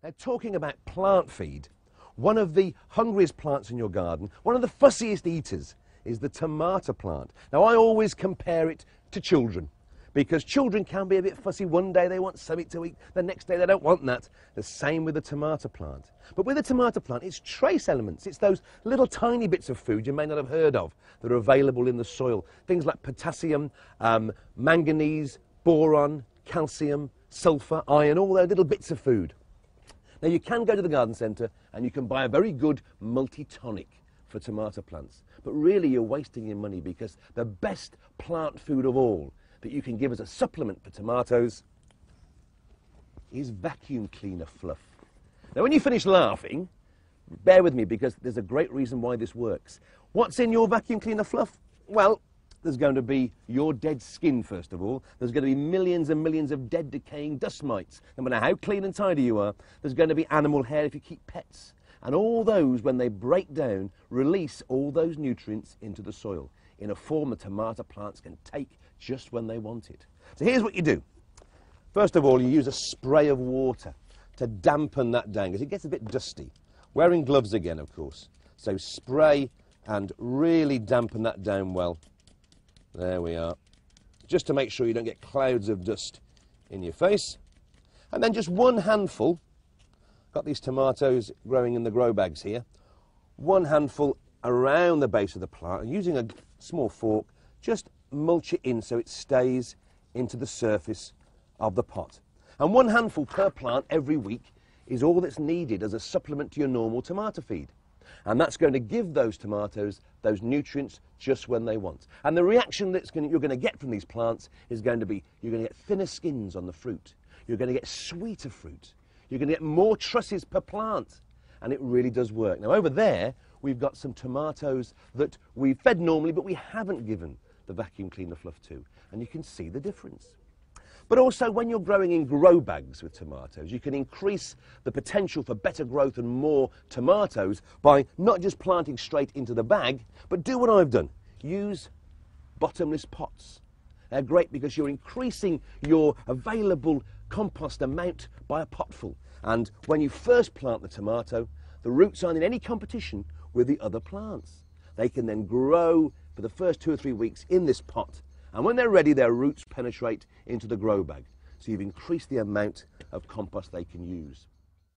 Now, talking about plant feed, one of the hungriest plants in your garden, one of the fussiest eaters, is the tomato plant. Now, I always compare it to children, because children can be a bit fussy. One day they want something to eat, the next day they don't want that. The same with the tomato plant. But with the tomato plant, it's trace elements. It's those little tiny bits of food you may not have heard of that are available in the soil. Things like potassium, manganese, boron, calcium, sulfur, iron, all those little bits of food. Now, you can go to the garden centre and you can buy a very good multi-tonic for tomato plants. But really, you're wasting your money, because the best plant food of all that you can give as a supplement for tomatoes is vacuum cleaner fluff. Now, when you finish laughing, bear with me, because there's a great reason why this works. What's in your vacuum cleaner fluff? Well, there's going to be your dead skin, first of all. There's going to be millions and millions of dead, decaying dust mites. No matter how clean and tidy you are, there's going to be animal hair if you keep pets. And all those, when they break down, release all those nutrients into the soil in a form that tomato plants can take just when they want it. So here's what you do. First of all, you use a spray of water to dampen that down, because it gets a bit dusty. Wearing gloves again, of course. So spray and really dampen that down well. There we are. Just to make sure you don't get clouds of dust in your face. And then just one handful. Got these tomatoes growing in the grow bags here. One handful around the base of the plant. And using a small fork, just mulch it in so it stays into the surface of the pot. And one handful per plant every week is all that's needed as a supplement to your normal tomato feed. And that's going to give those tomatoes those nutrients just when they want. And the reaction you're going to get from these plants is going to be, you're going to get thinner skins on the fruit. You're going to get sweeter fruit. You're going to get more trusses per plant. And it really does work. Now, over there, we've got some tomatoes that we've fed normally, but we haven't given the vacuum cleaner fluff to. And you can see the difference. But also, when you're growing in grow bags with tomatoes, you can increase the potential for better growth and more tomatoes by not just planting straight into the bag, but do what I've done. Use bottomless pots. They're great because you're increasing your available compost amount by a potful. And when you first plant the tomato, the roots aren't in any competition with the other plants. They can then grow for the first 2 or 3 weeks in this pot. And when they're ready, their roots penetrate into the grow bag. So you've increased the amount of compost they can use.